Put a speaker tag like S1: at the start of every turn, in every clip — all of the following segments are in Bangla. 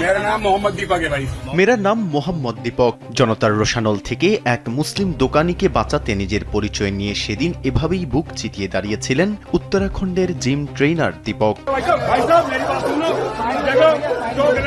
S1: মেরা নাম মোহাম্মদ দীপক। জনতার রোষানল থেকে এক মুসলিম দোকানিকে বাঁচাতে নিজের পরিচয় নিয়ে সেদিন এভাবেই বুক চিতিয়ে দাঁড়িয়েছিলেন উত্তরাখণ্ডের জিম ট্রেইনার দীপক।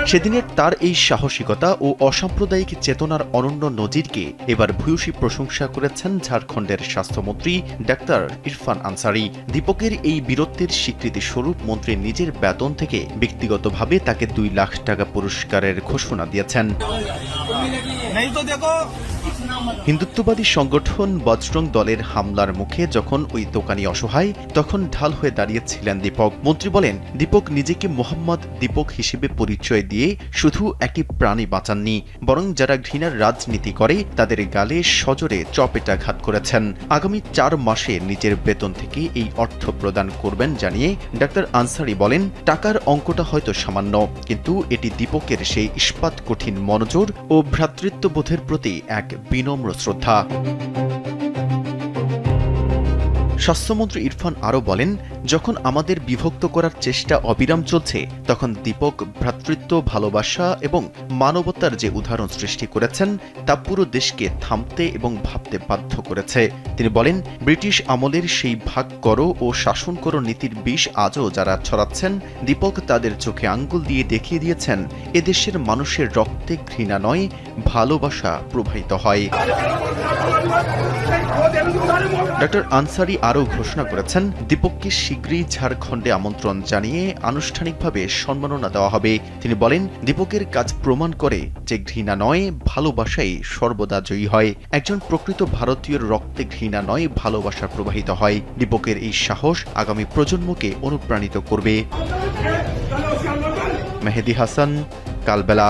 S1: সেদিনের তার এই সাহসিকতা ও অসাম্প্রদায়িক চেতনার অনন্য নজিরকে এবার ভূয়সী প্রশংসা করেছেন ঝাড়খণ্ডের স্বাস্থ্যমন্ত্রী ডাক্তার ইরফান আনসারি। দীপকের এই বীরত্বের স্বীকৃতি স্বরূপ মন্ত্রী নিজের বেতন থেকে ব্যক্তিগতভাবে তাকে 2 লাখ টাকা পুরস্কারের ঘোষণা দিয়েছেন। হিন্দুত্ববাদী সংগঠন বজরং দলের হামলার মুখে যখন ওই দোকানি অসহায়, তখন ঢাল হয়ে দাঁড়িয়েছিলেন দীপক। মন্ত্রী বলেন, দীপক নিজেকে মোহাম্মদ দীপক হিসেবে পরিচয় দিয়ে শুধু একটি প্রাণী বাঁচাননি, বরং যারা ঘৃণার রাজনীতি করে তাদের গালে সজোরে চপেটাঘাত করেছেন। আগামী 4 মাসে নিজের বেতন থেকে এই অর্থ প্রদান করবেন জানিয়ে ডাক্তার আনসারি বলেন, টাকার অঙ্কটা হয়তো সামান্য, কিন্তু এটি দীপকের সেই ইস্পাত কঠিন মনোযোগ ও ভ্রাতৃত্ববোধের প্রতি এক বিনম্র শ্রদ্ধা। স্বাস্থ্যমন্ত্রী ইরফান আরও বলেন, যখন আমাদের বিভক্ত করার চেষ্টা অবিরাম চলছে, তখন দীপক ভ্রাতৃত্ব, ভালোবাসা এবং মানবতার যে উদাহরণ সৃষ্টি করেছেন তা পুরো দেশকে থামতে এবং ভাবতে বাধ্য করেছে। তিনি বলেন, ব্রিটিশ আমলের সেই ভাগ করো ও শাসন করো নীতির বিষ আজও যারা ছড়াচ্ছেন, দীপক তাদের চোখে আঙ্গুল দিয়ে দেখিয়ে দিয়েছেন এদেশের মানুষের রক্তে ঘৃণা নয়, ভালোবাসা প্রবাহিত হয়। ডক্টর আনসারি আরও ঘোষণা করেছেন, দীপককে শীঘ্রই ঝাড়খণ্ডে আমন্ত্রণ জানিয়ে আনুষ্ঠানিকভাবে সম্মাননা দেওয়া হবে। তিনি বলেন, দীপকের কাজ প্রমাণ করে যে ঘৃণা নয়, ভালোবাসাই সর্বদা জয়ী হয়। একজন প্রকৃত ভারতীয়র রক্তে ঘৃণা নয়, ভালোবাসা প্রবাহিত হয়। দীপকের এই সাহস আগামী প্রজন্মকে অনুপ্রাণিত করবে। মেহেদি হাসান, কালবেলা।